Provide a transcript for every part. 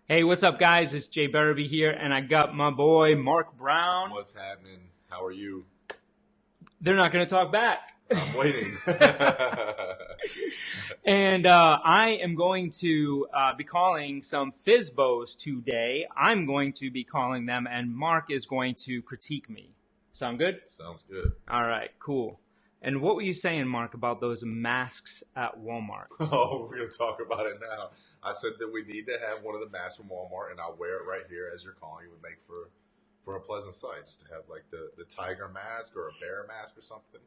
Hey, what's up, guys? It's Jay Berube here, and I got my boy Mark Brown. What's happening? How are you? They're not going to talk back. I'm waiting. And I am going to be calling some FSBOs today. I'm going to be calling them, and Mark is going to critique me. Sound good? Sounds good. All right, cool. And what were you saying, Mark, about those masks at Walmart? Oh, we're going to talk about it now. I said that we need to have one of the masks from Walmart, and I'll wear it right here as you're calling. It would make for a pleasant sight just to have like the tiger mask or a bear mask or something.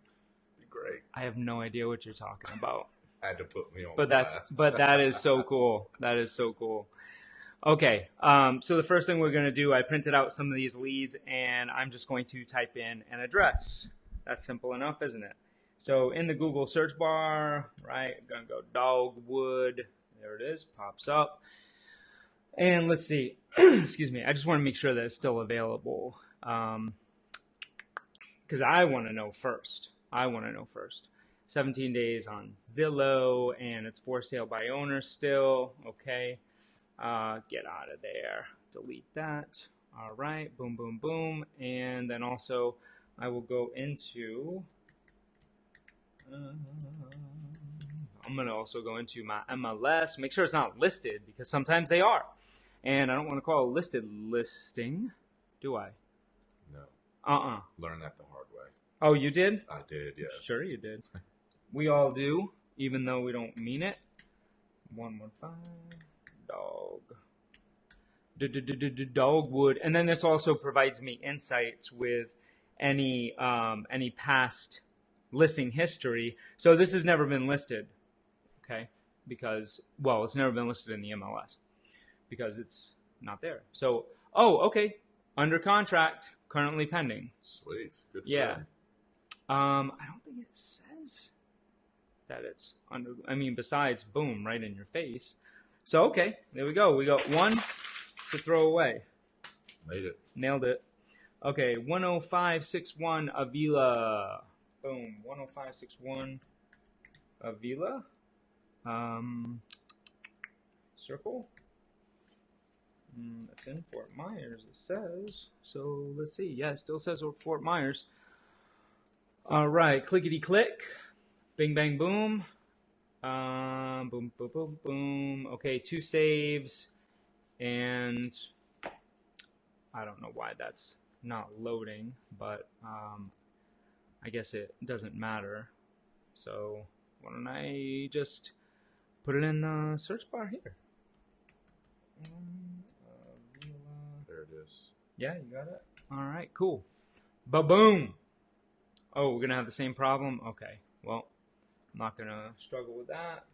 Be great. I have no idea what you're talking about. Had to put me on But that is so cool. That is so cool. Okay, so the first thing we're going to do, I printed out some of these leads, and I'm just going to type in an address. That's simple enough, isn't it? So in the Google search bar, right, I'm going to go Dogwood. There it is, pops up. And let's see. Excuse me. I just want to make sure that it's still available. Because I want to know first. 17 days on Zillow, and it's for sale by owner still. Okay. Get out of there. Delete that. All right. Boom, boom, boom. And then also I will go into... I'm going to also go into my MLS. Make sure it's not listed, because sometimes they are. And I don't want to call a listed listing, do I? No. Learned that the hard way. Oh, you did? I did, yes. Sure you did. We all do, even though we don't mean it. 115 Dogwood. And then this also provides me insights with any past listing history. So this has never been listed, okay? Because, well, it's never been listed in the MLS because it's not there. So, okay. Under contract, currently pending. Sweet. Good for Yeah. them. I don't think it says that it's under, besides, boom, right in your face. So, okay, there we go. We got one to throw away. Made it. Nailed it. Okay, 10561 Avila. Boom, 10561 Avila. Circle. That's in Fort Myers, it says. So, let's see. Yeah, it still says Fort Myers. All right, clickety click. Bing, bang, boom. Boom, boom, boom, boom. Okay, 2 saves. And I don't know why that's not loading, but I guess it doesn't matter. So why don't I just put it in the search bar here? There it is. Yeah, you got it? All right, cool. Ba-boom. Oh, we're going to have the same problem? Okay, well, I'm not going to struggle with that.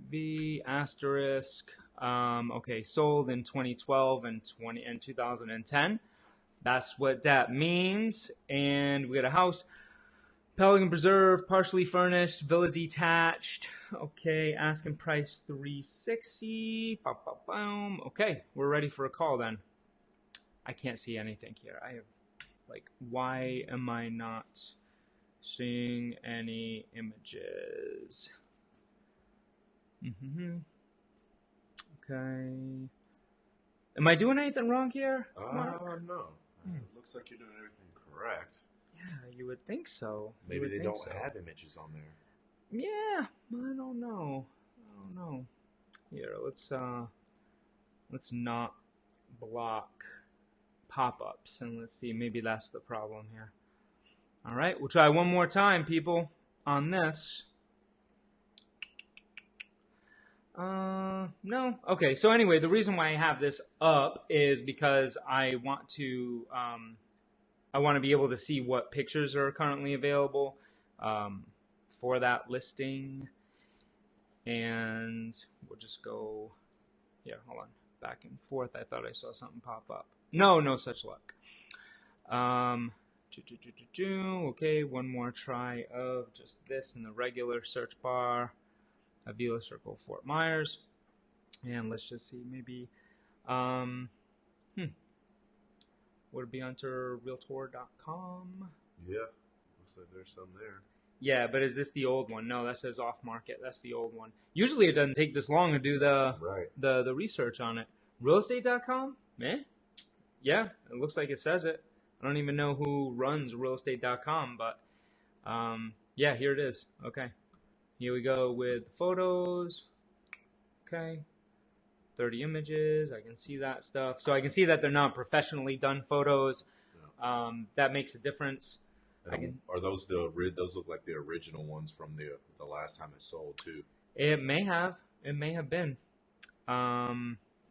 V asterisk. Okay, sold in 2012 and 2010. That's what that means. And we got a house, Pelican Preserve, partially furnished, villa detached. Okay, asking price $360. Boom. Okay, we're ready for a call then. I can't see anything here. I have, why am I not seeing any images? Okay. Am I doing anything wrong here? No. It looks like you're doing everything correct. Yeah, you would think so. Maybe they don't have images on there. Yeah, I don't know. Here, let's not block pop-ups, and let's see. Maybe that's the problem here. All right, we'll try one more time, people, on this. No. Okay, so anyway, the reason why I have this up is because I want to be able to see what pictures are currently available for that listing. And we'll just go, yeah, hold on, back and forth. I thought I saw something pop up. No such luck. Okay, one more try of just this in the regular search bar. Avila Circle, Fort Myers. And let's just see, maybe, would it be under Realtor.com? Yeah, looks like there's some there. Yeah, but is this the old one? No, that says off market. That's the old one. Usually it doesn't take this long to do the research on it. Realestate.com? Eh? Yeah, it looks like it says it. I don't even know who runs realestate.com, but yeah, here it is. Okay. Here we go with photos. Okay. 30 images. I can see that stuff. So I can see that they're not professionally done photos. That makes a difference. Are those those look like the original ones from the last time it sold too? It may have been.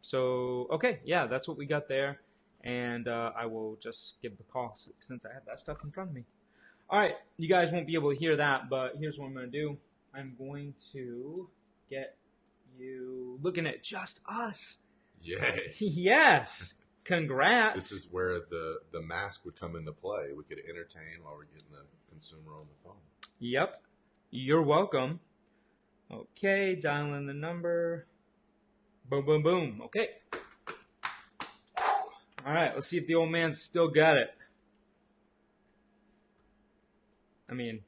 So okay, yeah, that's what we got there, and I will just give the call since I have that stuff in front of me. All right, you guys won't be able to hear that, but here's what I'm going to do. I'm going to get you looking at just us. Yay! Yes. Congrats. This is where the mask would come into play. We could entertain while we're getting the consumer on the phone. Yep. You're welcome. Okay, dial in the number. Boom, boom, boom. Okay. All right, let's see if the old man's still got it. I mean,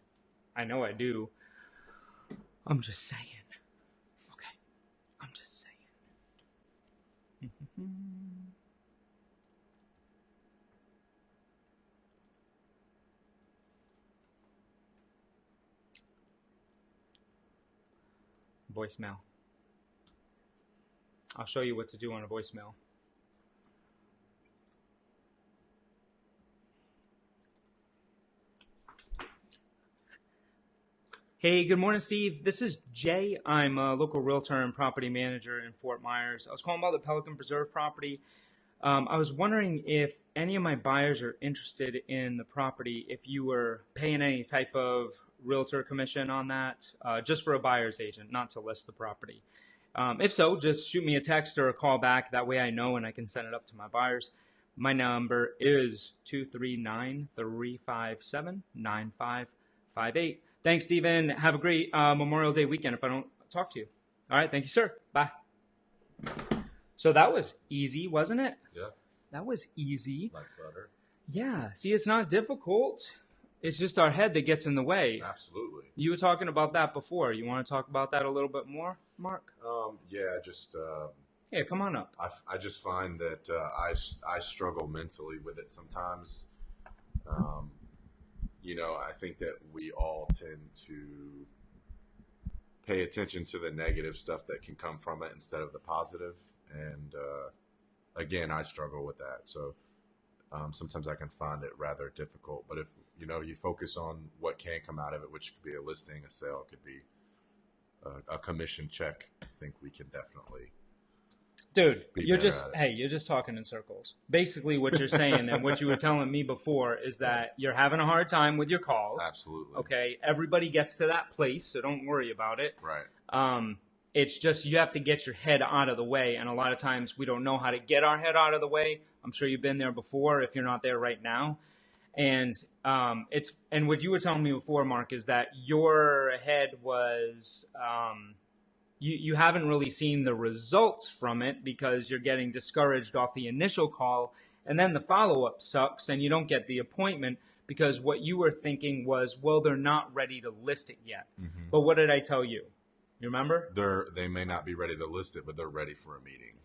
I know I do. I'm just saying. Okay. I'm just saying. Voicemail. I'll show you what to do on a voicemail. Hey, good morning, Steve. This is Jay. I'm a local realtor and property manager in Fort Myers. I was calling about the Pelican Preserve property. I was wondering if any of my buyers are interested in the property, if you were paying any type of realtor commission on that, just for a buyer's agent, not to list the property. If so, just shoot me a text or a call back. That way I know and I can send it up to my buyers. My number is 239-357-9558. Thanks, Stephen. Have a great Memorial Day weekend if I don't talk to you. All right. Thank you, sir. Bye. So that was easy, wasn't it? Yeah. That was easy. Like butter. Yeah. See, it's not difficult. It's just our head that gets in the way. Absolutely. You were talking about that before. You want to talk about that a little bit more, Mark? Yeah, just... yeah, come on up. I just find that I struggle mentally with it sometimes. I think that we all tend to pay attention to the negative stuff that can come from it instead of the positive. And again, I struggle with that. So sometimes I can find it rather difficult. But if you focus on what can come out of it, which could be a listing, a sale, it could be a commission check, I think we can definitely. Dude, you're just talking in circles. Basically what you're saying and what you were telling me before is that you're having a hard time with your calls. Absolutely. Okay. Everybody gets to that place, so don't worry about it. Right. It's just you have to get your head out of the way, and a lot of times we don't know how to get our head out of the way. I'm sure you've been there before if you're not there right now. And and what you were telling me before, Mark, is that your head was you haven't really seen the results from it because you're getting discouraged off the initial call, and then the follow-up sucks and you don't get the appointment because what you were thinking was, well, they're not ready to list it yet. Mm-hmm. But what did I tell you? You remember? They may not be ready to list it, but they're ready for a meeting.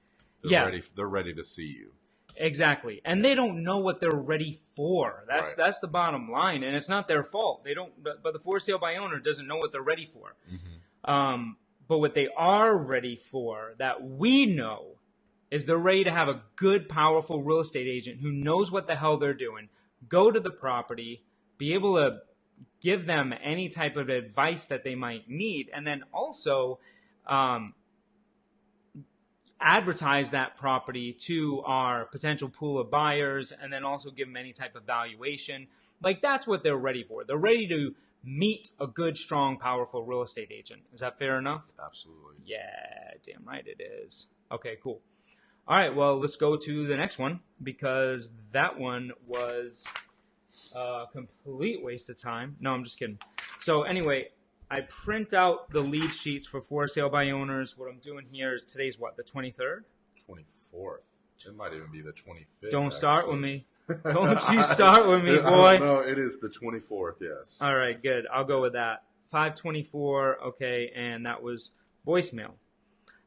They're ready to see you. Exactly. And they don't know what they're ready for. That's the bottom line, and it's not their fault. They don't, but the for sale by owner doesn't know what they're ready for. Mm-hmm. But what they are ready for, that we know, is they're ready to have a good, powerful real estate agent who knows what the hell they're doing, go to the property, be able to give them any type of advice that they might need, and then also advertise that property to our potential pool of buyers, and then also give them any type of valuation. Like, that's what they're ready for. They're ready to meet a good, strong, powerful real estate agent. Is that fair enough? Absolutely. Yeah, damn right it is. Okay, cool. All right, well, let's go to the next one because that one was a complete waste of time. No, I'm just kidding. So anyway, I print out the lead sheets for sale by owners. What I'm doing here is today's what, the 23rd? 24th. It might even be the 25th. Don't start with me. Don't you start with me, boy. No, it is the 24th, yes. All right, good. I'll go with that. 524, okay, and that was voicemail.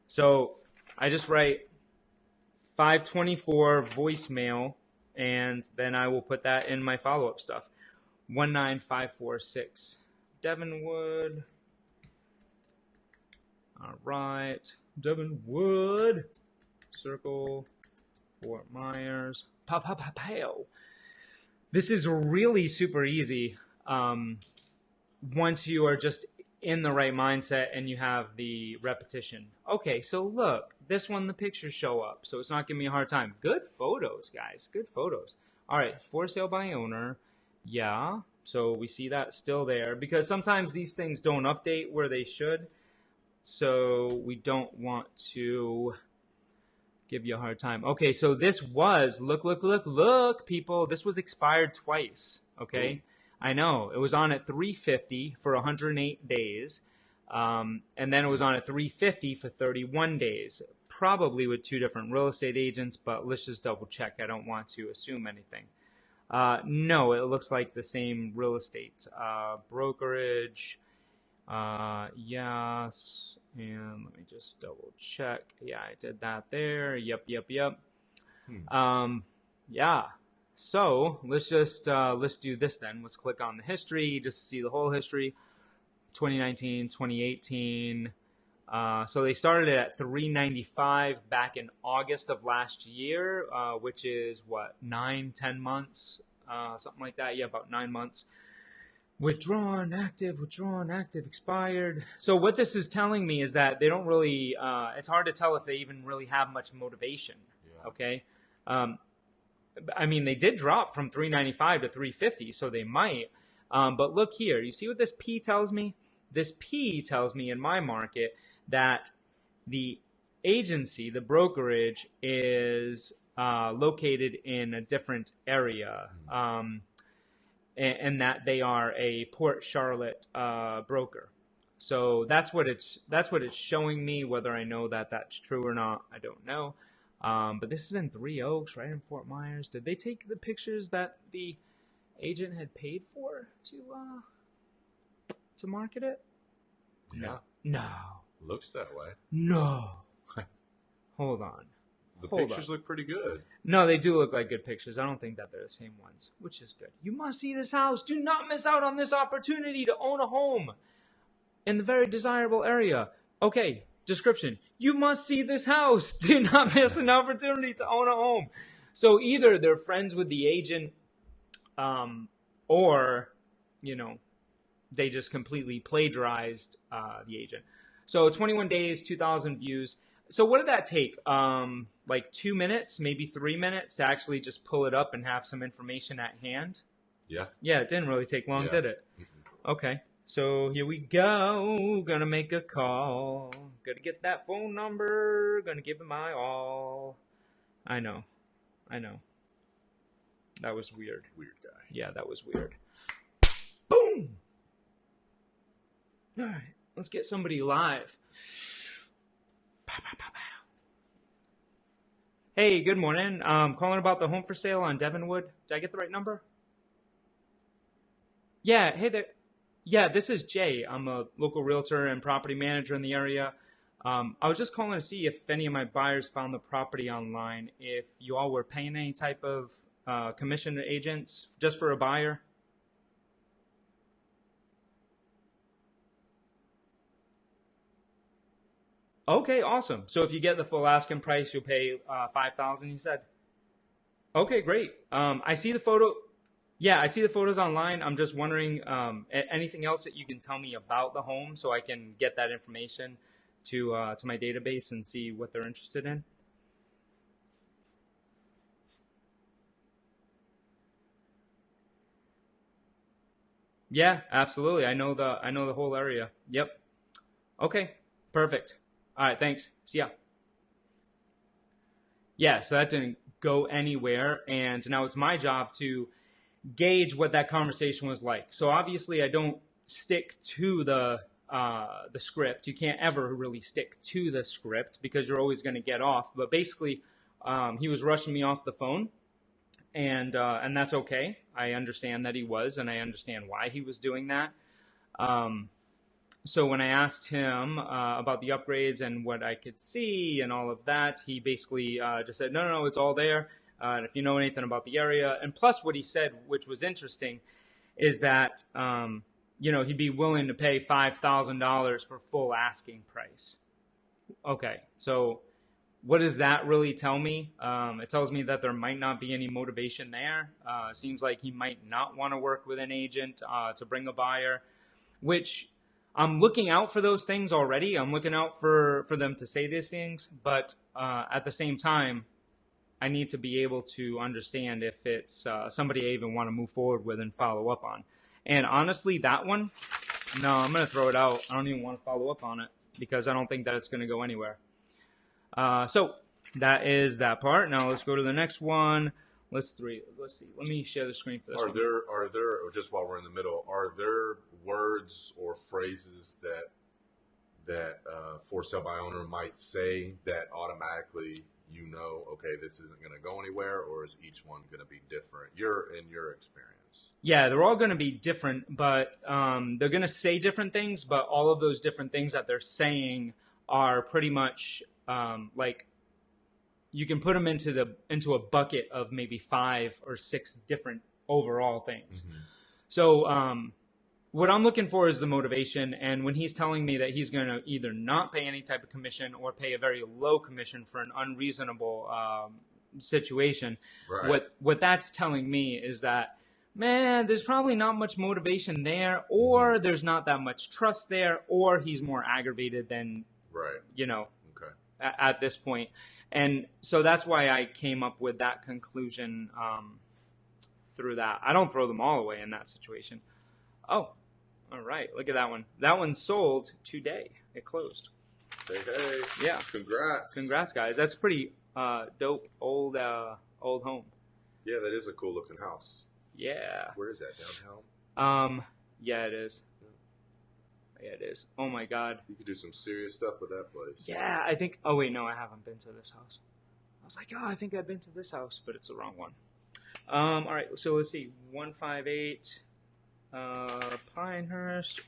So I just write 524 voicemail, and then I will put that in my follow-up stuff. 19546. Devonwood. All right. Devonwood. Circle. Fort Myers. Pow. This is really super easy once you are just in the right mindset and you have the repetition. Okay, so look, this one, the pictures show up, so it's not giving me a hard time. Good photos, guys. Good photos. All right, for sale by owner. Yeah, so we see that still there because sometimes these things don't update where they should, so we don't want to give you a hard time. Okay, so this was, look, people. This was expired twice, okay? Ooh. I know. It was on at $350 for 108 days, and then it was on at $350 for 31 days, probably with two different real estate agents, but let's just double check. I don't want to assume anything. No, it looks like the same real estate brokerage. Yes, and let me just double check. Yeah, I did that there. Yep. Yeah. So let's do this then. Let's click on the history just to see the whole history. 2019, 2018. So they started it at $395 back in August of last year, which is what, 9-10 months, something like that. Yeah, about 9 months. Withdrawn, active, expired. So what this is telling me is that they don't really, it's hard to tell if they even really have much motivation. Yeah. Okay. I mean, they did drop from $395 to $350, so they might. But look here. You see what this P tells me? This P tells me in my market that the agency, the brokerage, is located in a different area. And that they are a Port Charlotte broker. So that's what it's showing me. Whether I know that that's true or not, I don't know. But this is in Three Oaks, right in Fort Myers. Did they take the pictures that the agent had paid for to market it? Yeah. No. Looks that way. No. Hold on. The pictures look pretty good. No, they do look like good pictures. I don't think that they're the same ones, which is good. You must see this house. Do not miss out on this opportunity to own a home in the very desirable area. Okay, description. You must see this house. Do not miss an opportunity to own a home. So either they're friends with the agent or, they just completely plagiarized the agent. So 21 days, 2,000 views. So what did that take? Like 2 minutes, maybe 3 minutes to actually just pull it up and have some information at hand? Yeah. Yeah, it didn't really take long, did it? Okay. So here we go. Gonna make a call. Gonna get that phone number. Gonna give it my all. I know. That was weird. Weird guy. Yeah, that was weird. Boom! All right. Let's get somebody live. Hey, good morning. Calling about the home for sale on Devonwood. Did I get the right number? Yeah, hey there. Yeah, this is Jay. I'm a local realtor and property manager in the area. I was just calling to see if any of my buyers found the property online, if you all were paying any type of commission to agents just for a buyer. Okay, awesome. So if you get the full asking price, you'll pay $5,000. You said. Okay, great. I see the photo. Yeah, I see the photos online. I'm just wondering anything else that you can tell me about the home, so I can get that information to my database and see what they're interested in. Yeah, absolutely. I know the whole area. Yep. Okay, perfect. All right, thanks. See ya. Yeah, so that didn't go anywhere, and now it's my job to gauge what that conversation was like. So obviously, I don't stick to the script. You can't ever really stick to the script because you're always going to get off. But basically, he was rushing me off the phone, and that's okay. I understand that he was, and I understand why he was doing that. So when I asked him about the upgrades and what I could see and all of that, he basically just said, no, it's all there. And if you know anything about the area, and plus what he said, which was interesting, is that he'd be willing to pay $5,000 for full asking price. Okay, so what does that really tell me? It tells me that there might not be any motivation there. Seems like he might not want to work with an agent to bring a buyer, which I'm looking out for those things already. I'm looking out for them to say these things, but at the same time, I need to be able to understand if it's somebody I even want to move forward with and follow up on. And honestly, that one, no, I'm going to throw it out. I don't even want to follow up on it because I don't think that it's going to go anywhere. So that is that part. Now let's go to the next one. Let's see. Let me share the screen for this one. Are there, just while we're in the middle, are there words or phrases that for sale by owner might say that automatically okay, this isn't going to go anywhere, or is each one going to be different? In your experience. Yeah, they're all going to be different, but they're going to say different things, but all of those different things that they're saying are pretty much like you can put them into a bucket of maybe 5 or 6 different overall things. Mm-hmm. So what I'm looking for is the motivation, and when he's telling me that he's going to either not pay any type of commission or pay a very low commission for an unreasonable situation, right. What that's telling me is that, man, there's probably not much motivation there, or there's not that much trust there, or he's more aggravated than, right. Okay. At this point. And so that's why I came up with that conclusion through that. I don't throw them all away in that situation. Oh, all right. Look at that one. That one sold today. It closed. Hey. Yeah. Congrats, guys. That's pretty dope old home. Yeah, that is a cool looking house. Yeah. Where is that, downtown? Yeah, it is. Yeah, it is. Oh my God. You could do some serious stuff with that place. Yeah, I think. Oh wait, no, I haven't been to this house. I was like, I think I've been to this house, but it's the wrong one. All right, so let's see. 158 Pinehurst.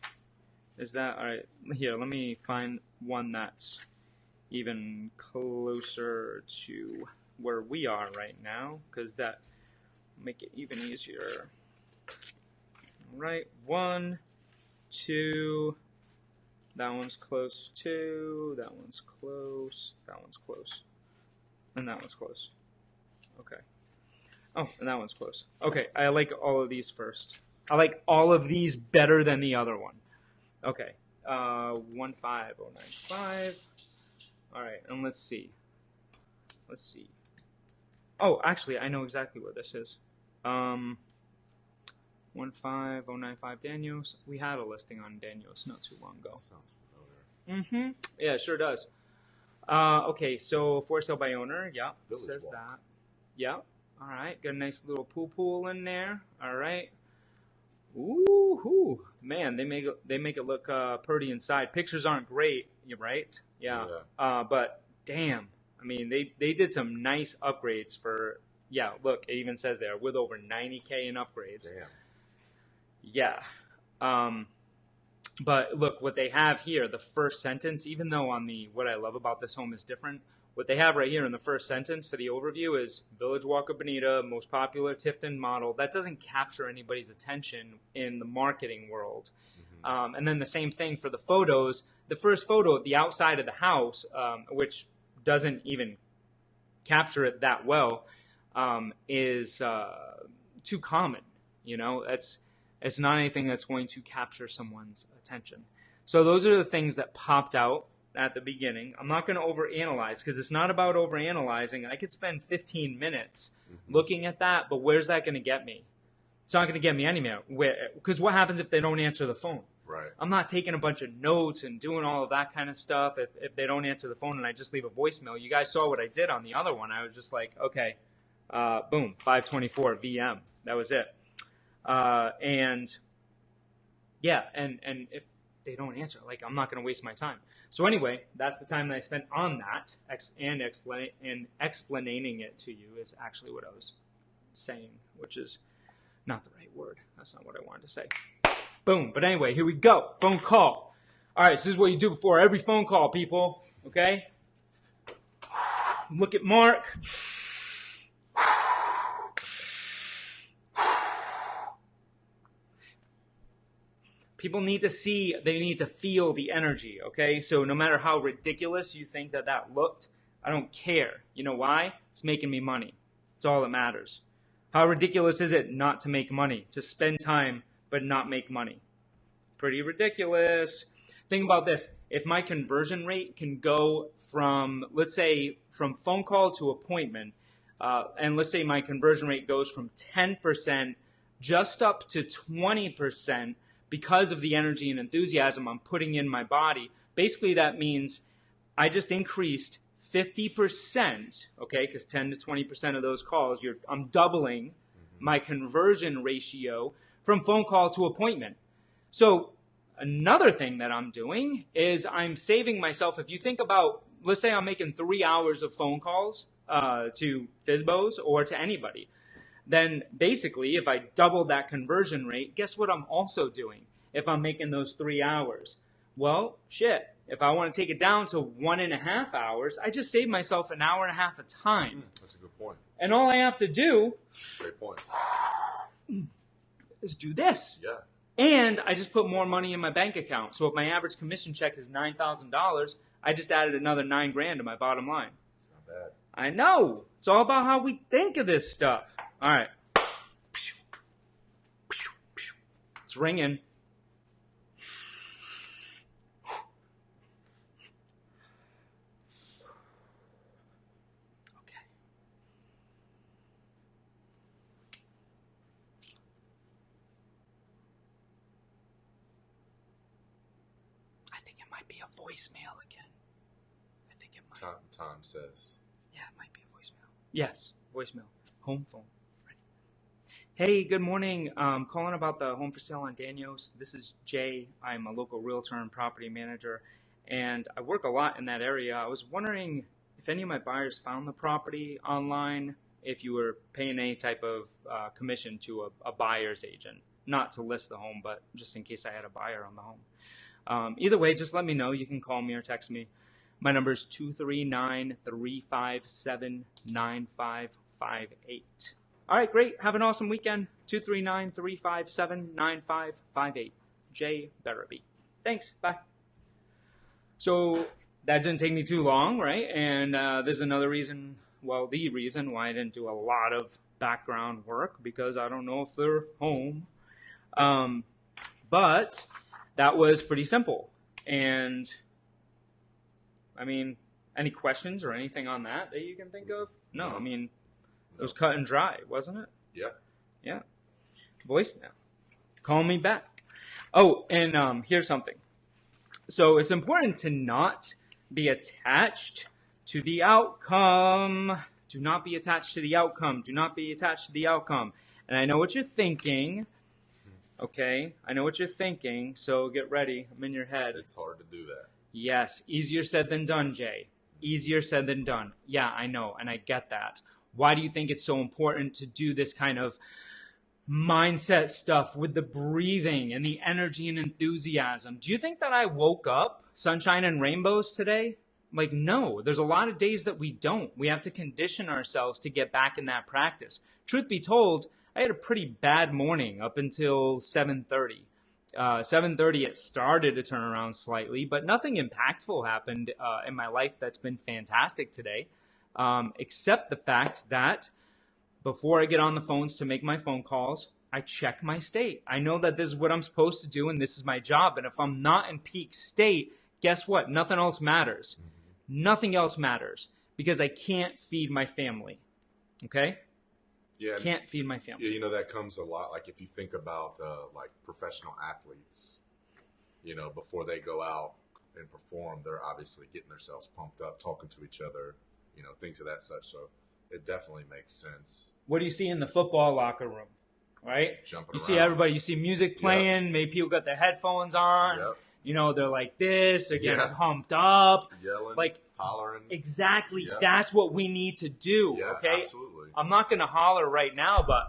Is that all right? Here, let me find one that's even closer to where we are right now, because that make it even easier. All right, 1, 2. That one's close too. That one's close. That one's close. And that one's close. Okay. Oh, and that one's close. Okay, I like all of these first. I like all of these better than the other one. Okay. 15095. All right, and let's see. Oh, actually, I know exactly where this is. 15095 Daniels. We had a listing on Daniels not too long ago. That sounds familiar. Yeah, it sure does. Okay, so for sale by owner. Yeah, it says Walk. that. Yeah. All right, got a nice little pool in there. All right. Ooh, man, they make it look pretty inside. Pictures aren't great, you're right? Yeah. But damn, I mean, they did some nice upgrades for. Yeah, look, it even says there with over 90K in upgrades. Damn. Yeah. But look, what they have here, the first sentence, even though what I love about this home is different, what they have right here in the first sentence for the overview is Village Walker Bonita, most popular Tifton model. That doesn't capture anybody's attention in the marketing world. Mm-hmm. And then the same thing for the photos. The first photo of the outside of the house, which doesn't even capture it that well, is too common. It's not anything that's going to capture someone's attention. So those are the things that popped out at the beginning. I'm not going to overanalyze because it's not about overanalyzing. I could spend 15 minutes looking at that, but where's that going to get me? It's not going to get me anywhere. Because what happens if they don't answer the phone? Right. I'm not taking a bunch of notes and doing all of that kind of stuff if they don't answer the phone and I just leave a voicemail. You guys saw what I did on the other one. I was just like, okay, boom, 524 VM. That was it. And if they don't answer, I'm not going to waste my time. So anyway, that's the time that I spent on that, and explaining it to you is actually what I was saying, which is not the right word. That's not what I wanted to say. Boom. But anyway, here we go. Phone call. All right, so this is what you do before every phone call, people. Okay? Look at Mark. People need to see, they need to feel the energy, okay? So no matter how ridiculous you think that looked, I don't care. You know why? It's making me money. It's all that matters. How ridiculous is it not to make money? To spend time but not make money? Pretty ridiculous. Think about this. If my conversion rate can go from, let's say, from phone call to appointment, and let's say my conversion rate goes from 10% just up to 20%, because of the energy and enthusiasm I'm putting in my body, basically that means I just increased 50%, okay, because 10 to 20% of those calls, I'm doubling my conversion ratio from phone call to appointment. So another thing that I'm doing is I'm saving myself. If you think about, let's say I'm making 3 hours of phone calls to FSBOs or to anybody. Then basically, if I double that conversion rate, guess what I'm also doing if I'm making those 3 hours? Well, shit. If I want to take it down to 1.5 hours, I just save myself an hour and a half of time. That's a good point. And all I have to do Great point. is do this. Yeah. And I just put more money in my bank account. So if my average commission check is $9,000, I just added another $9,000 to my bottom line. It's not bad. I know. It's all about how we think of this stuff. All right. It's ringing. Okay. I think it might be a voicemail again. I think it might. Time says. Yeah, it might be a voicemail. Yes, voicemail. Home phone. Right. Hey, good morning. Calling about the home for sale on Daniels. This is Jay. I'm a local realtor and property manager, and I work a lot in that area. I was wondering if any of my buyers found the property online, if you were paying any type of commission to a buyer's agent. Not to list the home, but just in case I had a buyer on the home. Either way, just let me know. You can call me or text me. My number is 239-357-9558. All right, great. Have an awesome weekend. 239-357-9558. Jay Berube. Thanks. Bye. So that didn't take me too long, right? And there's another reason, well, the reason why I didn't do a lot of background work, because I don't know if they're home. But that was pretty simple. And I mean, any questions or anything on that you can think of? No, I mean, it was cut and dry, wasn't it? Yeah. Yeah. Voicemail. Call me back. Oh, and here's something. So it's important to not be attached to the outcome. Do not be attached to the outcome. Do not be attached to the outcome. And I know what you're thinking. Okay? I know what you're thinking, so get ready. I'm in your head. It's hard to do that. Yes, easier said than done, Jay. Easier said than done. Yeah, I know, and I get that. Why do you think it's so important to do this kind of mindset stuff with the breathing and the energy and enthusiasm? Do you think that I woke up sunshine and rainbows today? Like, no, there's a lot of days that we don't. We have to condition ourselves to get back in that practice. Truth be told, I had a pretty bad morning up until 7:30. 7:30 it started to turn around slightly, but nothing impactful happened in my life that's been fantastic today, except the fact that before I get on the phones to make my phone calls, I check my state. I know that this is what I'm supposed to do and this is my job, and if I'm not in peak state, guess what? Nothing else matters. Nothing else matters because I can't feed my family. Okay? Yeah, can't feed my family. Yeah, you know, that comes a lot. Like if you think about like professional athletes, you know, before they go out and perform, they're obviously getting themselves pumped up, talking to each other, you know, things of that such. So it definitely makes sense. What do you see in the football locker room, right? Jumping you around. See everybody, you see music playing, Yep. maybe people got their headphones on, Yep. you know, they're like this, they're getting Yeah. pumped up. Yelling. Like, hollering. Exactly. Yeah. That's what we need to do. Yeah, okay. absolutely. I'm not going to holler right now, but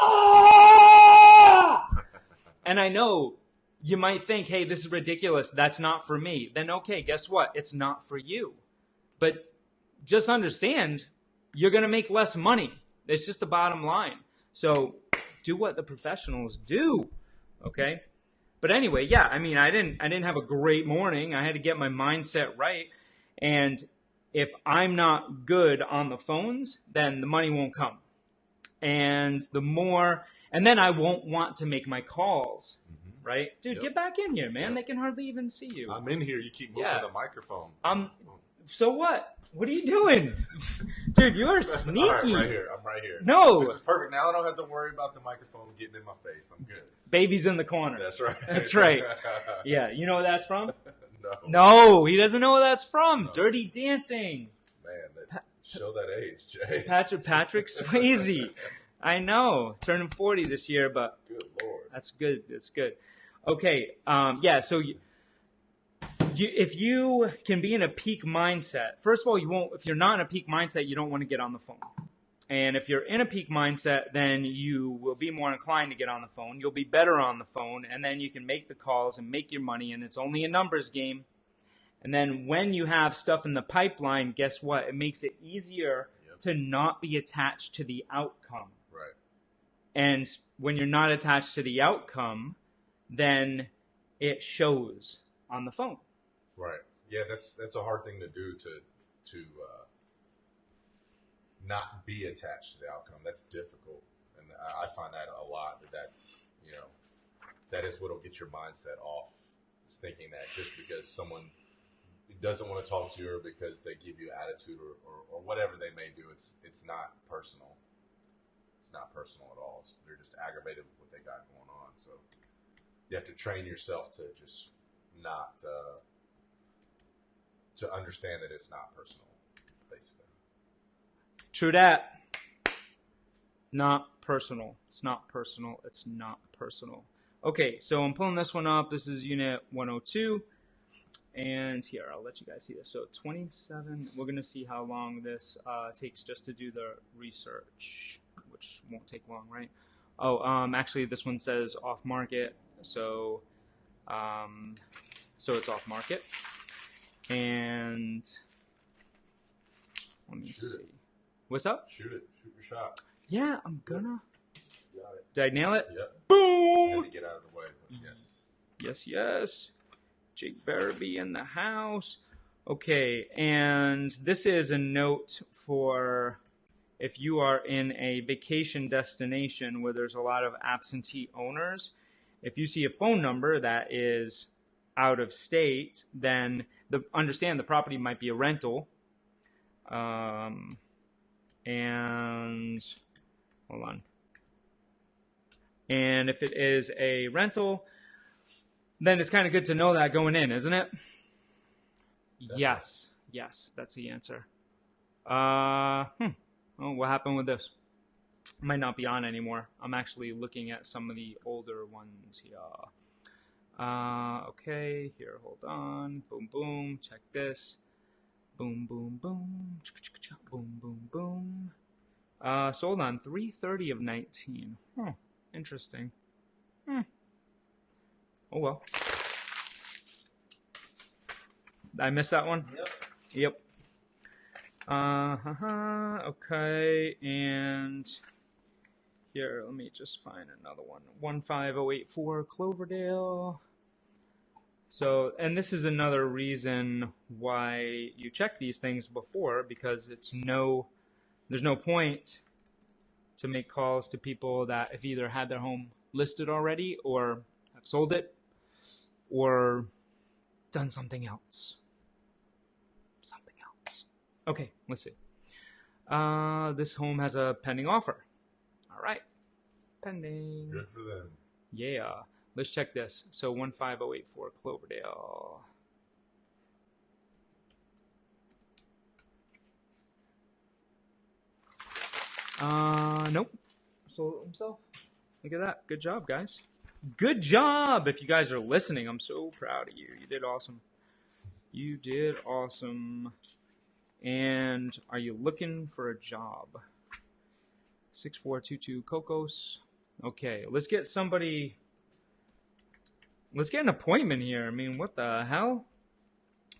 ah! And I know you might think, hey, this is ridiculous. That's not for me. Then okay, guess what? It's not for you. But just understand, you're going to make less money. It's just the bottom line. So do what the professionals do. Okay. But anyway, yeah, I mean, I didn't have a great morning. I had to get my mindset right. And if I'm not good on the phones, then the money won't come. And then I won't want to make my calls. Mm-hmm. Right? Dude, Get back in here, man. Yep. They can hardly even see you. I'm in here. You keep moving the microphone. So what? What are you doing? Dude, you are sneaky. All right, I'm right here. No. This is perfect. Now I don't have to worry about the microphone getting in my face. I'm good. Baby's in the corner. That's right. That's right. Yeah, you know what that's from? No, he doesn't know what that's from. No. Dirty Dancing. Man, show that age, Jay. Patrick Swayze. I know. Turning 40 this year, but good Lord. That's good. That's good. Okay, so if you can be in a peak mindset, first of all, if you're not in a peak mindset, you don't want to get on the phone. And if you're in a peak mindset, then you will be more inclined to get on the phone. You'll be better on the phone, and then you can make the calls and make your money, and it's only a numbers game. And then when you have stuff in the pipeline, guess what? It makes it easier to not be attached to the outcome. Right. And when you're not attached to the outcome, then it shows on the phone. Right. Yeah, that's a hard thing to do to not be attached to the outcome. That's difficult, and I find that a lot. That is what'll get your mindset off. Is thinking that just because someone doesn't want to talk to you or because they give you attitude or whatever they may do, it's not personal. It's not personal at all. They're just aggravated with what they got going on. So you have to train yourself to just not to understand that it's not personal, basically. True that. Not personal. It's not personal. It's not personal. Okay, so I'm pulling this one up. This is Unit 102. And here, I'll let you guys see this. So 27, we're going to see how long this takes just to do the research, which won't take long, right? Oh, actually, this one says off market. So it's off market. And let me see. What's up? Shoot it. Shoot your shot. Yeah, I'm gonna. Got it. Did I nail it? Yep. Boom! Had to get out of the way, but yes. Yes. Jake Berube in the house. Okay, and this is a note for if you are in a vacation destination where there's a lot of absentee owners. If you see a phone number that is out of state, then understand the property might be a rental. And hold on. And if it is a rental, then it's kind of good to know that going in, isn't it? Definitely. Yes, that's the answer. Oh, what happened with this? Might not be on anymore. I'm actually looking at some of the older ones here. Okay, here, hold on. Boom, boom, check this. Boom, boom, boom. Boom, boom, boom. Sold on 3/30 of 19. Huh, interesting. Oh well. Did I miss that one? Yep. Okay, and here, let me just find another one. 15084 Cloverdale. So, and this is another reason why you check these things before, because there's no point to make calls to people that have either had their home listed already or have sold it or done something else. Okay, let's see. This home has a pending offer. All right. Pending. Good for them. Yeah. Let's check this. So 15084 Cloverdale. Nope. Sold it himself. Look at that. Good job, guys. Good job. If you guys are listening, I'm so proud of you. You did awesome. You did awesome. And are you looking for a job? 6422 Cocos. Okay, let's get somebody. Let's get an appointment here. I mean, what the hell?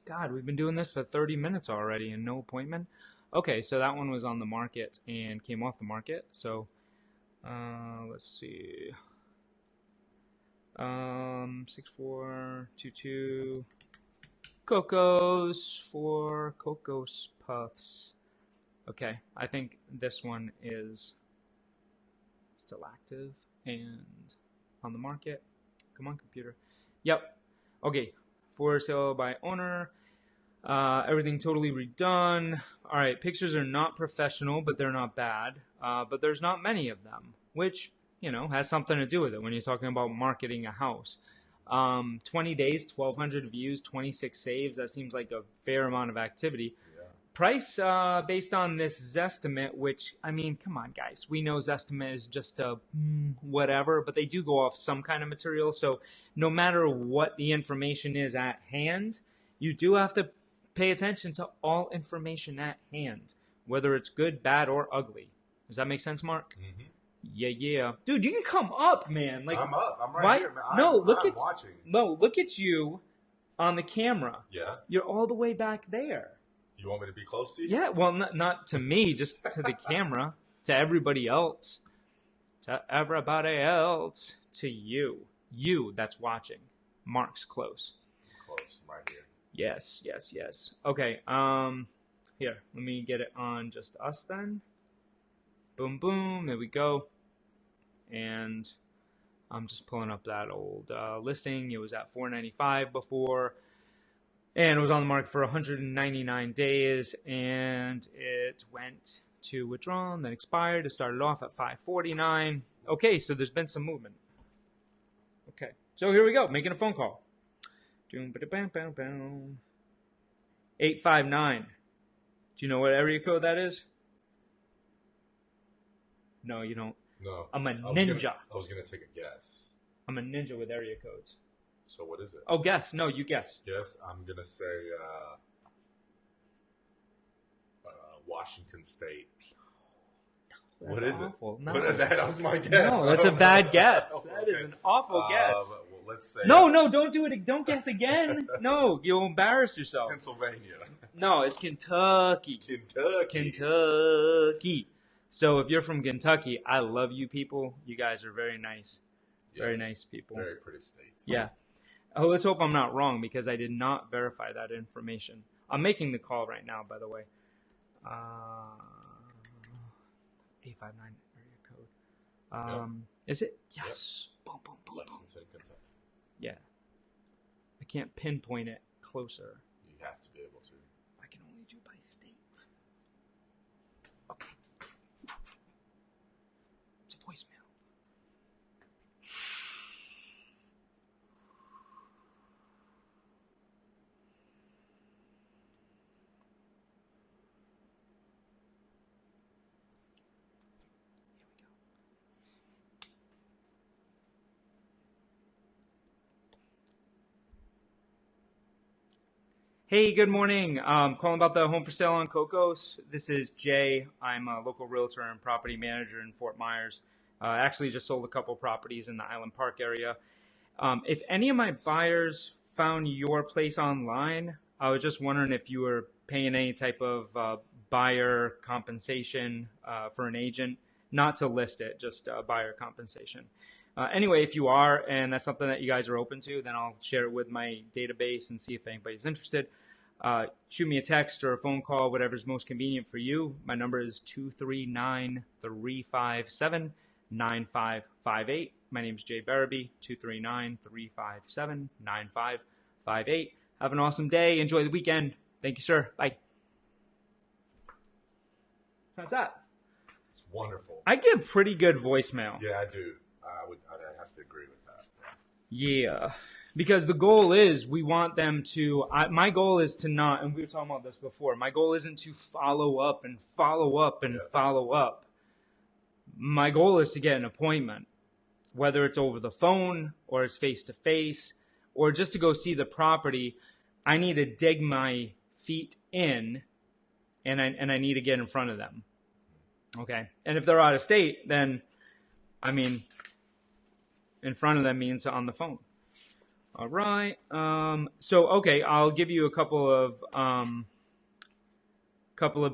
God, we've been doing this for 30 minutes already and no appointment. Okay, so that one was on the market and came off the market. So, let's see. 6422 Cocos for Cocos Puffs. Okay, I think this one is still active and on the market. Come on, computer. Yep. Okay, for sale by owner. Everything totally redone. All right, pictures are not professional, but they're not bad. But there's not many of them, which, you know, has something to do with it when you're talking about marketing a house. 20 days, 1,200 views, 26 saves. That seems like a fair amount of activity. Yeah. Price based on this Zestimate, which, I mean, come on, guys. We know Zestimate is just a whatever, but they do go off some kind of material. So no matter what the information is at hand, you do have to pay attention to all information at hand, whether it's good, bad, or ugly. Does that make sense, Mark? Mm-hmm. Yeah. Dude, you can come up, man. Like, I'm up. I'm right here, man. I'm watching. No, look at you on the camera. Yeah. You're all the way back there. You want me to be close to you? Yeah, well, not to me, just to the camera, to everybody else. To everybody else. To you. You that's watching. Mark's close. Close, right here. Yes. Okay, here, let me get it on just us then. Boom, boom, there we go. And I'm just pulling up that old listing. It was at $495 before, and it was on the market for 199 days, and it went to withdraw and then expired. It started off at $549. Okay, so there's been some movement. Okay, so here we go, making a phone call. 859. Do you know what area code that is? No, you don't. No. I'm a ninja. I was going to take a guess. I'm a ninja with area codes. So what is it? Oh, guess. No, you guess. Guess. I'm going to say Washington State. No, what is awful. it? No. That was my guess. No, that's a bad guess. That is an awful guess. Well, let's say. No, don't do it. Don't guess again. No, you'll embarrass yourself. Pennsylvania. No, it's Kentucky. Kentucky. So if you're from Kentucky, I love you people. You guys are very nice. Yes, very nice people. Very pretty state. Yeah. Oh, let's hope I'm not wrong because I did not verify that information. I'm making the call right now, by the way. 859 area code. Is it? Yes. Yep. Boom, boom, boom, Lexington, Kentucky. Yeah. I can't pinpoint it closer. You have to be able to. I can only do by state. Okay. It's a voicemail. Hey, good morning. Calling about the home for sale on Cocos. This is Jay. I'm a local realtor and property manager in Fort Myers. Actually just sold a couple properties in the Island Park area. If any of my buyers found your place online, I was just wondering if you were paying any type of buyer compensation for an agent, not to list it, just buyer compensation. Anyway, if you are, and that's something that you guys are open to, then I'll share it with my database and see if anybody's interested. Shoot me a text or a phone call, whatever's most convenient for you. My number is 239-357-9558. My name is Jay Berube, 239-357-9558. Have an awesome day. Enjoy the weekend. Thank you, sir. Bye. How's that? It's wonderful. I get pretty good voicemail. Yeah, I do. I'd have to agree with that. Yeah, because the goal is we want them to, my goal is to not, and we were talking about this before, my goal isn't to follow up and follow up and follow up. My goal is to get an appointment, whether it's over the phone or it's face-to-face or just to go see the property. I need to dig my feet in, and I need to get in front of them. Okay, and if they're out of state, then I mean, in front of them means on the phone. All right. So okay, I'll give you a couple of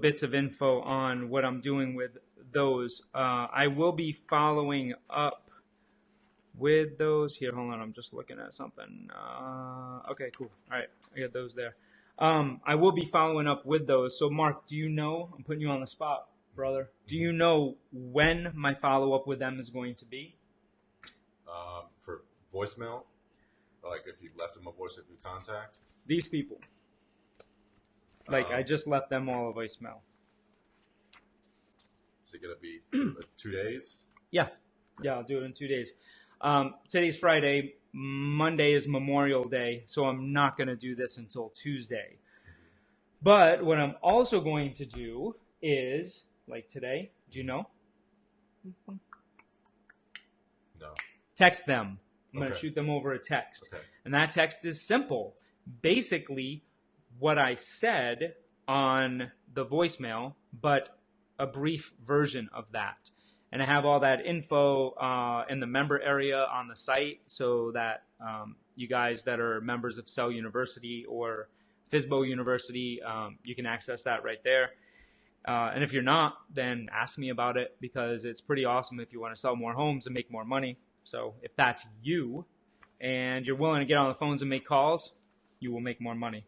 bits of info on what I'm doing with those. I will be following up with those. Here, hold on. I'm just looking at something. Okay, cool. All right, I got those there. I will be following up with those. So, Mark, do you know? I'm putting you on the spot, brother. Do you know when my follow up with them is going to be? For voicemail, like if you left them a voice of your contact. These people. Like I just left them all a voicemail. Is it gonna be 2 days? Yeah, I'll do it in 2 days. Today's Friday. Monday is Memorial Day, so I'm not going to do this until Tuesday. But what I'm also going to do is, like today, do you know? No. Text them. I'm going to Okay. shoot them over a text. Okay. And that text is simple. Basically, what I said on the voicemail, but a brief version of that. And I have all that info in the member area on the site so that you guys that are members of Cell University or FSBO University, you can access that right there. And if you're not, then ask me about it because it's pretty awesome if you want to sell more homes and make more money. So if that's you and you're willing to get on the phones and make calls, you will make more money.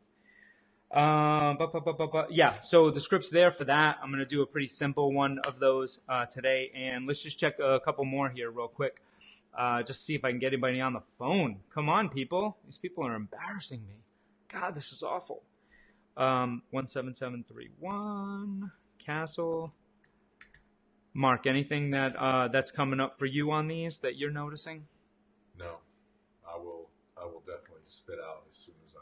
Yeah, so the script's there for that. I'm going to do a pretty simple one of those today. And let's just check a couple more here real quick. Just see if I can get anybody on the phone. Come on, people. These people are embarrassing me. God, this is awful. 17731, Castle. Mark, anything that's coming up for you on these that you're noticing? No. I will definitely spit out as soon as I...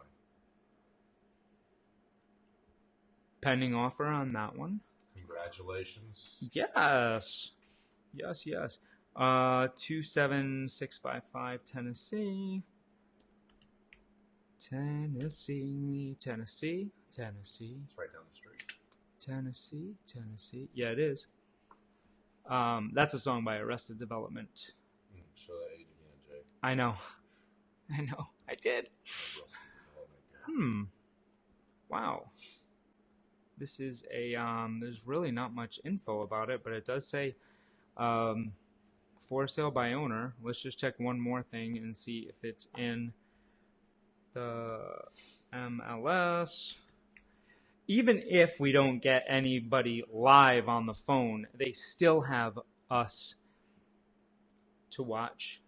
Pending offer on that one. Congratulations. Yes. 27655 Tennessee. It's right down the street. Tennessee. Yeah, it is. That's a song by Arrested Development. Show that age again, Jake. I know. I did. Wow. This is a, there's really not much info about it, but it does say for sale by owner. Let's just check one more thing and see if it's in the MLS. Even if we don't get anybody live on the phone, they still have us to watch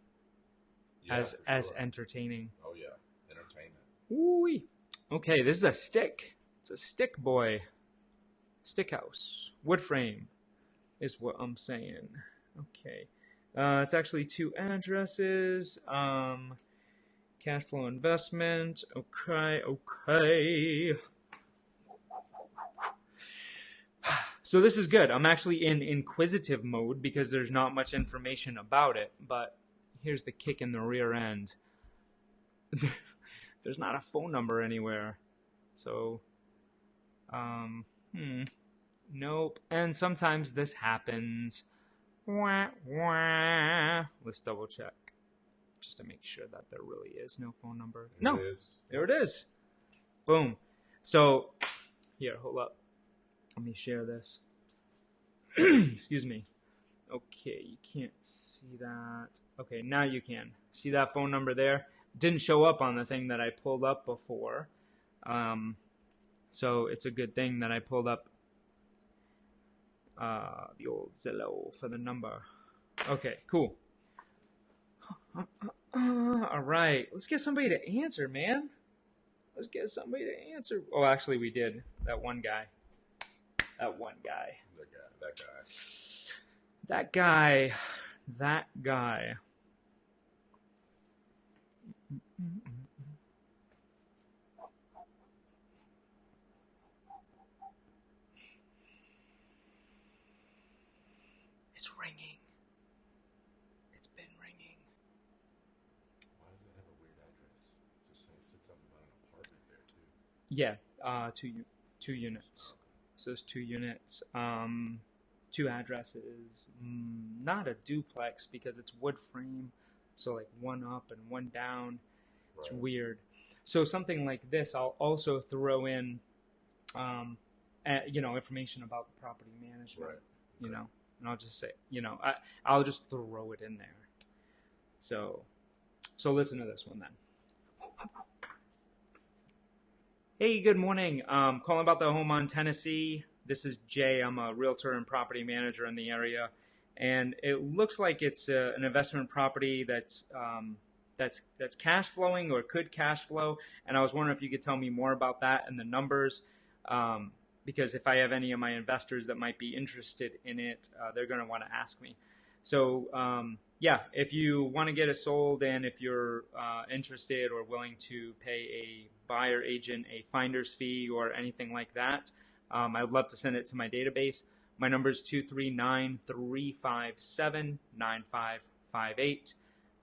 as entertaining. Oh, yeah. Entertainment. Ooh-wee. Okay, this is a stick. It's a stick boy. Stick house. Wood frame is what I'm saying. Okay. It's actually 2 addresses. Cash flow investment. Okay. So this is good. I'm actually in inquisitive mode because there's not much information about it. But here's the kick in the rear end. There's not a phone number anywhere. So, nope. And sometimes this happens. Wah, wah. Let's double check. Just to make sure that there really is no phone number. No, there it is. Boom. So, here, hold up. Let me share this. Excuse me. Okay, you can't see that. Okay, now you can. See that phone number there? Didn't show up on the thing that I pulled up before. So it's a good thing that I pulled up the old Zillow for the number. Okay, cool. All right, let's get somebody to answer, man. Let's get somebody to answer. Oh, actually, we did. That one guy. That guy. It's ringing. It's been ringing. Why does it have a weird address? Just saying, it said something about an apartment there too. Yeah, two units. So there's 2 units, 2 addresses. Not a duplex because it's wood frame, so like one up and one down. It's weird. So something like this, I'll also throw in, information about the property management. Right. You know, and I'll just say, I'll just throw it in there. So listen to this one then. Hey, good morning. Calling about the home on Tennessee. This is Jay. I'm a realtor and property manager in the area, and it looks like it's an investment property that's cash flowing or could cash flow. And I was wondering if you could tell me more about that and the numbers, because if I have any of my investors that might be interested in it, they're going to want to ask me. So if you want to get it sold and if you're interested or willing to pay a buyer agent a finder's fee or anything like that, I'd love to send it to my database. My number is 239-357-9558.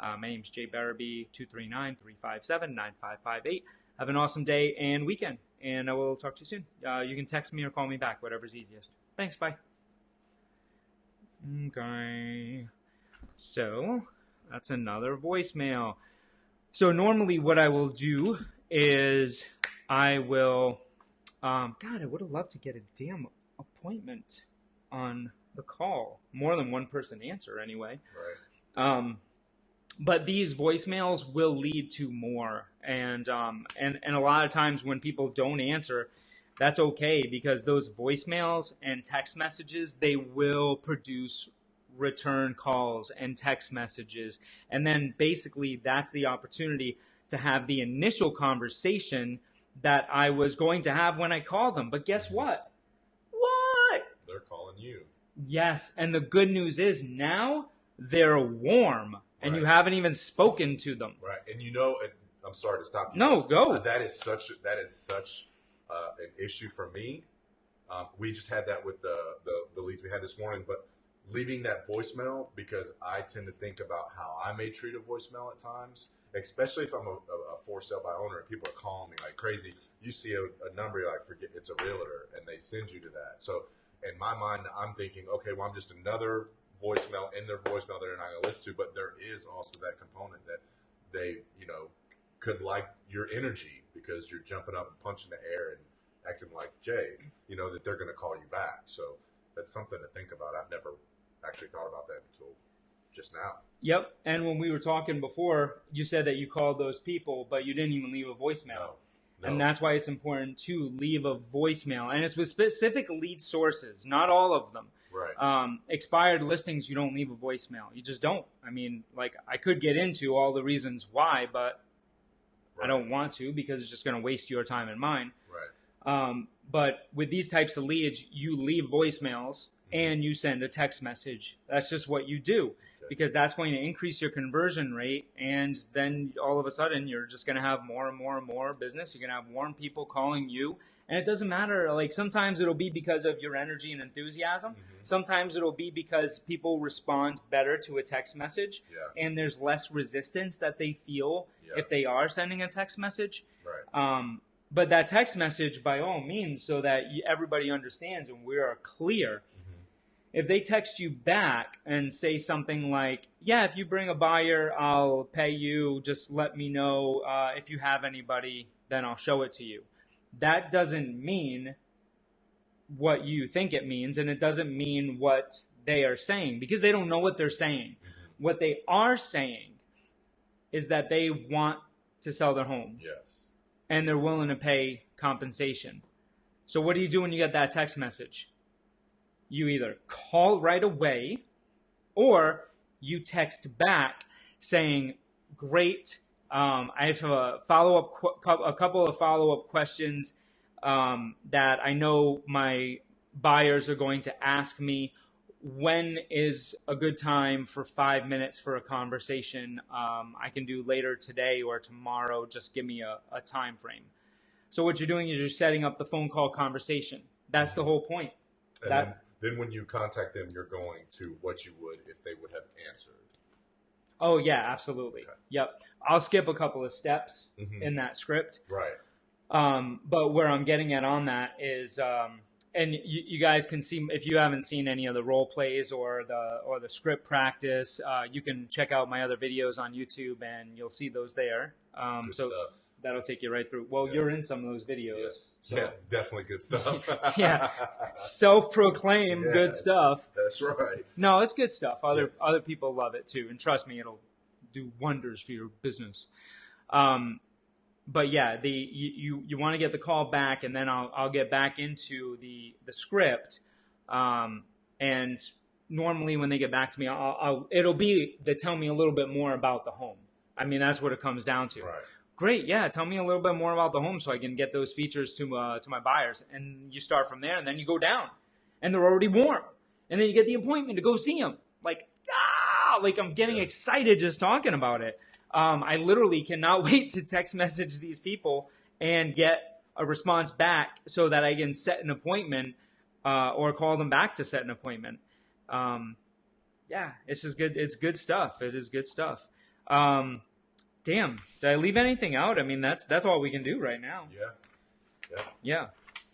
My name is Jay Berube, 239-357-9558. Have an awesome day and weekend, and I will talk to you soon. You can text me or call me back, whatever's easiest. Thanks, bye. Okay, so that's another voicemail. So normally what I will do is I will, I would have loved to get a damn appointment on the call. More than one person answer anyway. Right. But these voicemails will lead to more. And a lot of times when people don't answer, that's okay, because those voicemails and text messages, they will produce return calls and text messages. And then basically that's the opportunity to have the initial conversation that I was going to have when I call them. But guess what? They're calling you. Yes. And the good news is now they're warm and you haven't even spoken to them. Right. And I'm sorry to stop you. No, go. That is such an issue for me. We just had that with the leads we had this morning, but leaving that voicemail, because I tend to think about how I may treat a voicemail at times, especially if I'm a for sale by owner and people are calling me like crazy. You see a number, you're like, forget it's a realtor, and they send you to that. So in my mind, I'm thinking, okay, well, I'm just another voicemail in their voicemail that they're not going to listen to, but there is also that component that they, could like your energy because you're jumping up and punching the air and acting like Jay, that they're going to call you back. So that's something to think about. I've never actually thought about that until just now. Yep. And when we were talking before, you said that you called those people, but you didn't even leave a voicemail. No. And that's why it's important to leave a voicemail. And it's with specific lead sources, not all of them. Right. Expired listings, you don't leave a voicemail. You just don't. I mean, like, I could get into all the reasons why, but I don't want to, because it's just going to waste your time and mine. Right. But with these types of leads, you leave voicemails and you send a text message. That's just what you do, because that's going to increase your conversion rate. And then all of a sudden, you're just going to have more and more and more business. You're going to have warm people calling you. And it doesn't matter. Like, sometimes it'll be because of your energy and enthusiasm. Mm-hmm. Sometimes it'll be because people respond better to a text message. Yeah. And there's less resistance that they feel if they are sending a text message. Right. But that text message, by all means, so that everybody understands and we are clear. Mm-hmm. If they text you back and say something like, yeah, if you bring a buyer, I'll pay you. Just let me know if you have anybody, then I'll show it to you. That doesn't mean what you think it means, and it doesn't mean what they are saying, because they don't know what they're saying. Mm-hmm. What they are saying is that they want to sell their home. Yes. And they're willing to pay compensation. So what do you do when you get that text message? You either call right away or you text back saying, great, I have a couple of follow-up questions that I know my buyers are going to ask me. When is a good time for 5 minutes for a conversation? I can do later today or tomorrow. Just give me a time frame. So what you're doing is you're setting up the phone call conversation. That's the whole point. And then when you contact them, you're going to what you would if they would have answered. Oh, yeah, absolutely. Okay. Yep. I'll skip a couple of steps in that script. Right. But where I'm getting at on that is, and you guys can see if you haven't seen any of the role plays or the script practice, you can check out my other videos on YouTube, and you'll see those there. Good So stuff. that'll take you right through. Well, you're in some of those videos. Yes. So. Yeah, definitely good stuff. Yeah, self-proclaimed good Yes, stuff. That's right. No, it's good stuff. Other people love it too, and trust me, it'll do wonders for your business. But yeah, you want to get the call back, and then I'll get back into the script. And normally when they get back to me, it'll be to tell me a little bit more about the home. I mean, that's what it comes down to. Right. Great, yeah. Tell me a little bit more about the home so I can get those features to my buyers. And you start from there, and then you go down, and they're already warm, and then you get the appointment to go see them. Like I'm getting excited just talking about it. I literally cannot wait to text message these people and get a response back so that I can set an appointment or call them back to set an appointment. Yeah, it's just good. It's good stuff. It is good stuff. Damn, did I leave anything out? I mean, that's all we can do right now. Yeah.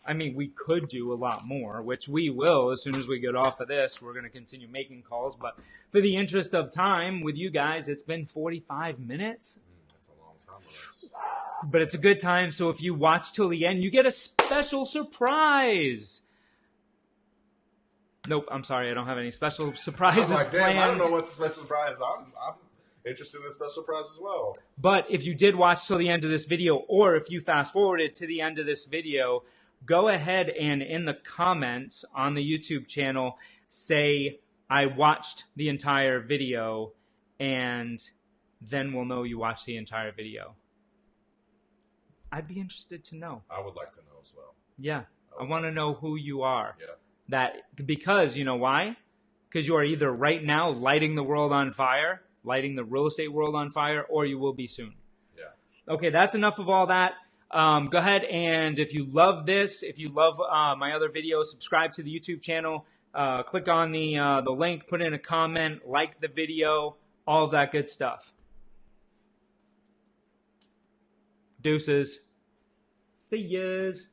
I mean, we could do a lot more, which we will as soon as we get off of this. We're going to continue making calls. But for the interest of time with you guys, it's been 45 minutes. That's a long time with us. But it's a good time. So if you watch till the end, you get a special surprise. Nope, I'm sorry. I don't have any special surprises planned. I don't know what the special surprise is. I'm interested in the special surprise as well. But if you did watch till the end of this video, or if you fast forwarded to the end of this video, go ahead and in the comments on the YouTube channel, say, I watched the entire video, and then we'll know you watched the entire video. I'd be interested to know. I would like to know as well. Yeah, I want to know who you are. Yeah. Because, you know why? Because you are either right now lighting the world on fire, lighting the real estate world on fire, or you will be soon. Yeah. Okay, that's enough of all that. Go ahead, and if you love this, if you love my other videos, subscribe to the YouTube channel. Click on the link, put in a comment, like the video, all of that good stuff. Deuces. See yas.